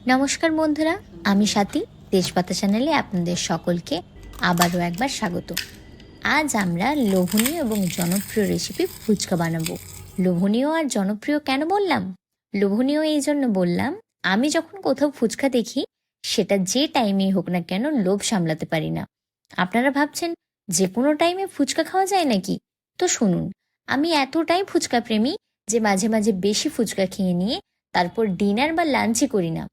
নমস্কার বন্ধুরা, আমি স্বাতী। তেজপাতা চ্যানেলে আপনাদের সকলকে আবারও একবার স্বাগত। আজ আমরা লোভনীয় এবং জনপ্রিয় রেসিপি ফুচকা বানাবো। লোভনীয় আর জনপ্রিয় কেন বললাম? লোভনীয় এই জন্য বললাম, আমি যখন কোথাও ফুচকা দেখি, সেটা যে টাইমেই হোক না কেন লোভ সামলাতে পারি না। আপনারা ভাবছেন যে কোনো টাইমে ফুচকা খাওয়া যায় নাকি? তো শুনুন, আমি এতটাই ফুচকা প্রেমী যে মাঝে মাঝে বেশি ফুচকা খেয়ে নিয়ে তারপর ডিনার বা লাঞ্চই করি না।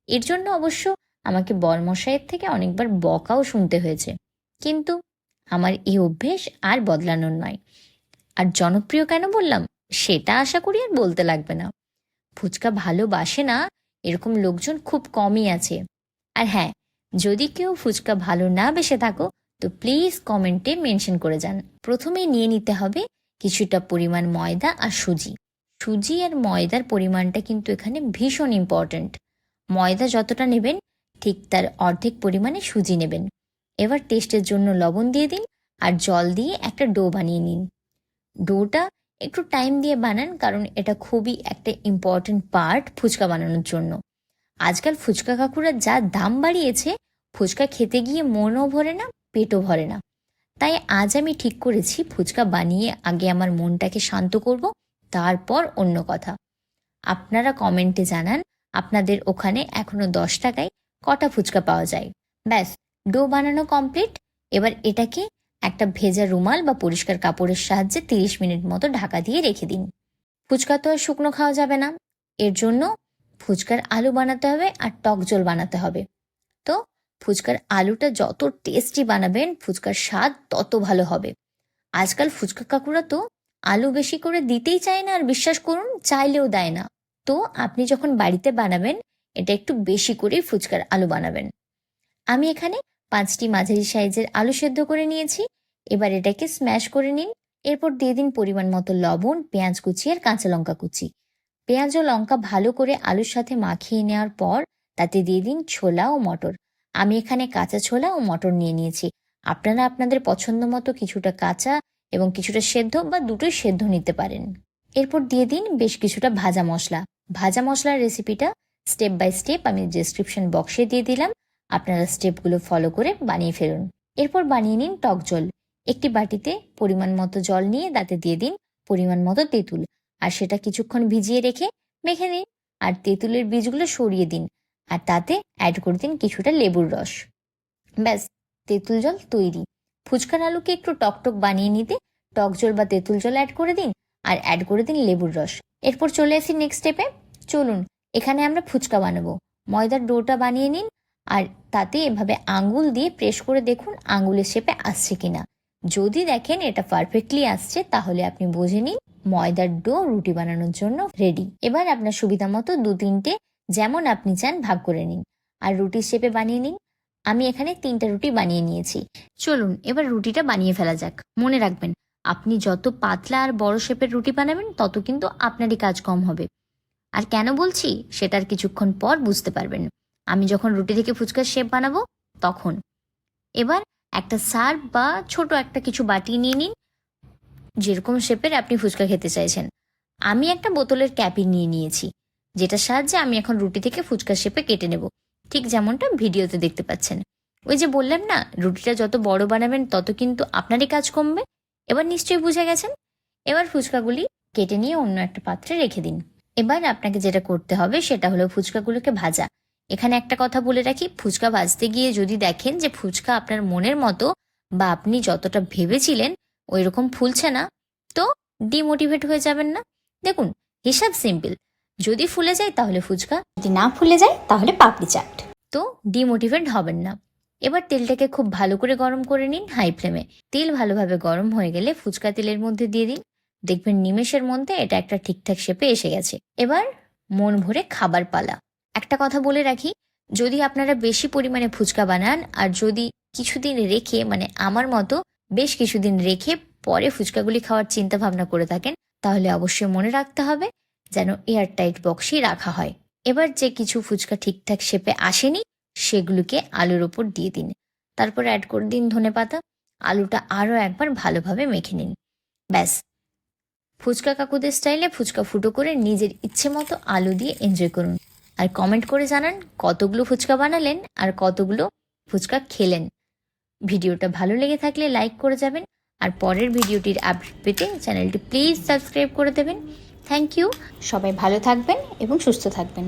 এর জন্য অবশ্য আমাকে বরমশাইয়ের থেকে অনেকবার বকাও শুনতে হয়েছে, কিন্তু আমার এই অভ্যেস আর বদলানোর নয়। আর জনপ্রিয় কেন বললাম সেটা আশা করি আর বলতে লাগবে না। ফুচকা ভালোবাসে না এরকম লোকজন খুব কমই আছে। আর হ্যাঁ, যদি কেউ ফুচকা ভালো না বেসে থাকো তো প্লিজ কমেন্টে মেনশন করে যান। প্রথমেই নিয়ে নিতে হবে কিছুটা পরিমাণ ময়দা আর সুজি। সুজি আর ময়দার পরিমাণটা কিন্তু এখানে ভীষণ ইম্পর্ট্যান্ট। ময়দা যতটা নেবেন ঠিক তার অর্ধেক পরিমাণে সুজি নেবেন। এবার টেস্টের জন্য লবণ দিয়ে দিন আর জল দিয়ে একটা ডো বানিয়ে নিন। ডোটা একটু টাইম দিয়ে বানান, কারণ এটা খুবই একটা ইম্পর্ট্যান্ট পার্ট ফুচকা বানানোর জন্য। আজকাল ফুচকা কাকুরা যা দাম বাড়িয়েছে, ফুচকা খেতে গিয়ে মনও ভরে না, পেটও ভরে না। তাই আজ আমি ঠিক করেছি ফুচকা বানিয়ে আগে আমার মনটাকে শান্ত করব, তারপর অন্য কথা। আপনারা কমেন্টে জানান আপনাদের ওখানে এখনো 10 টাকায় কটা ফুচকা পাওয়া যায়। ব্যাস, ডো বানানো কমপ্লিট। এবার এটাকে একটা ভেজা রুমাল বা পরিষ্কার কাপড়ের সাহায্যে 30 মিনিট মতো ঢাকা দিয়ে রেখে দিন। ফুচকা তো আর শুকনো খাওয়া যাবে না, এর জন্য ফুচকার আলু বানাতে হবে আর টক ঝোল বানাতে হবে। তো ফুচকার আলুটা যত টেস্টি বানাবেন ফুচকার স্বাদ তত ভালো হবে। আজকাল ফুচকা কাকুরা তো আলু বেশি করে দিতেই চায় না, আর বিশ্বাস করুন চাইলেও দেয় না। তো আপনি যখন বাড়িতে বানাবেন এটা একটু বেশি করেই ফুচকার আলু বানাবেন। আমি এখানে 5টি মাঝারি সাইজের আলু সেদ্ধ করে নিয়েছি। এবার এটাকে স্ম্যাশ করে নিন। এরপর দিয়ে দিন পরিমাণ মতো লবণ, পেঁয়াজ কুচি আর কাঁচা লঙ্কা কুচি। পেঁয়াজ ও লঙ্কা ভালো করে আলুর সাথে মাখিয়ে নেওয়ার পর তাতে দিয়ে দিন ছোলা ও মটর। আমি এখানে কাঁচা ছোলা ও মটর নিয়ে নিয়েছি। আপনারা আপনাদের পছন্দ মতো কিছুটা কাঁচা এবং কিছুটা সেদ্ধ বা দুটোই সেদ্ধ নিতে পারেন। এরপর দিয়ে দিন বেশ কিছুটা ভাজা মশলা। ভাজা মশলার রেসিপিটা স্টেপ বাই স্টেপ আমি ডেসক্রিপশন বক্সে দিয়ে দিলাম, আপনারা স্টেপগুলো ফলো করে বানিয়ে ফেলুন। এরপর বানিয়ে নিন টক ঝোল। একটি বাটিতে পরিমাণ মতো জল নিয়ে তাতে দিয়ে দিন পরিমাণ মতো তেঁতুল, আর সেটা কিছুক্ষণ ভিজিয়ে রেখে মেখে নিন। আর তেঁতুলের বীজগুলো সরিয়ে দিন, আর তাতে অ্যাড করে দিন কিছুটা লেবুর রস। ব্যাস, তেঁতুল জল তৈরি। ফুচকার আলুকে একটু টকটক বানিয়ে নিতে টক জল বা তেঁতুল জল অ্যাড করে দিন, আর অ্যাড করে দিন লেবুর রস। এরপর চলে আসি নেক্সট স্টেপে। চলুন, এখানে আমরা ফুচকা বানাবো। ময়দার ডোটা বানিয়ে নিন, আর তাতে এভাবে আঙ্গুল দিয়ে প্রেস করে দেখুন আঙ্গুলের শেপে আসছে কিনা। যদি দেখেন এটা পারফেক্টলি আসছে তাহলে আপনি বুঝে নিন ময়দার ডো রুটি বানানোর জন্য রেডি। এবার আপনার সুবিধা মতো 2-3টে যেমন আপনি চান ভাগ করে নিন আর রুটির শেপে বানিয়ে নিন। আমি এখানে 3টা রুটি বানিয়ে নিয়েছি। চলুন এবার রুটিটা বানিয়ে ফেলা যাক। মনে রাখবেন, আপনি যত পাতলা আর বড় শেপের রুটি বানাবেন তত কিন্তু আপনারই কাজ কম হবে। আর কেন বলছি সেটার কিছুক্ষণ পর বুঝতে পারবেন, আমি যখন রুটি থেকে ফুচকার শেপ বানাবো তখন। এবার একটা সার্ভ বা ছোট একটা কিছু বাটি নিয়ে নিন, যেরকম শেপের আপনি ফুচকা খেতে চাইছেন। আমি একটা বোতলের ক্যাপি নিয়ে নিয়েছি, যেটার সাহায্যে আমি এখন রুটি থেকে ফুচকার শেপে কেটে নেব, ঠিক যেমনটা ভিডিওতে দেখতে পাচ্ছেন। ওই যে বললাম না, রুটিটা যত বড় বানাবেন তত কিন্তু আপনারই কাজ কমবে। এবার নিশ্চয়ই বুঝে গেছেন। এবার ফুচকাগুলি কেটে নিয়ে অন্য একটা পাত্রে রেখে দিন। এবার আপনাকে যেটা করতে হবে সেটা হলো ফুচকাগুলোকে ভাজা। এখানে একটা কথা বলে রাখি, ফুচকা ভাজতে গিয়ে যদি দেখেন যে ফুচকা আপনার মনের মতো বা আপনি যতটা ভেবেছিলেন ওই রকম ফুলছে না, তো ডিমোটিভেট হয়ে যাবেন না। দেখুন, হিসাব সিম্পল, যদি ফুলে যায় তাহলে ফুচকা, যদি না ফুলে যায় তাহলে পাপড়ি চাট। তো ডিমোটিভেট হবেন না। এবার তেলটাকে খুব ভালো করে গরম করে নিন হাই ফ্লেমে। তেল ভালোভাবে গরম হয়ে গেলে ফুচকা তেলের মধ্যে দিয়ে দিন। দেখবেন নিমেষের মধ্যে এটা একটা ঠিকঠাক শেপে এসে গেছে। এবার মন ভরে খাবার পালা। একটা কথা বলে রাখি, যদি আপনারা বেশি পরিমাণে ফুচকা বানান আর যদি কিছুদিন রেখে, মানে আমার মতো বেশ কিছুদিন রেখে পরে ফুচকাগুলি খাওয়ার চিন্তা ভাবনা করে থাকেন, তাহলে অবশ্যই মনে রাখতে হবে যেন এয়ারটাইট বক্সেই রাখা হয়। এবার যে কিছু ফুচকা ঠিকঠাক শেপে আসেনি সেগুলোকে আলুর ওপর দিয়ে দিন। তারপর অ্যাড করে দিন ধনেপাতা। আলুটা আরও একবার ভালোভাবে মেখে নিন। ব্যাস, ফুচকা কাকুদের স্টাইলে ফুচকা ফুটো করে নিজের ইচ্ছে মতো আলু দিয়ে এনজয় করুন। আর কমেন্ট করে জানান কতগুলো ফুচকা বানালেন আর কতগুলো ফুচকা খেলেন। ভিডিওটা ভালো লেগে থাকলে লাইক করে যাবেন, আর পরের ভিডিওটির আপডেট পেতে চ্যানেলটি প্লিজ সাবস্ক্রাইব করে দেবেন। Thank you. সবাই ভালো থাকবেন এবং সুস্থ থাকবেন।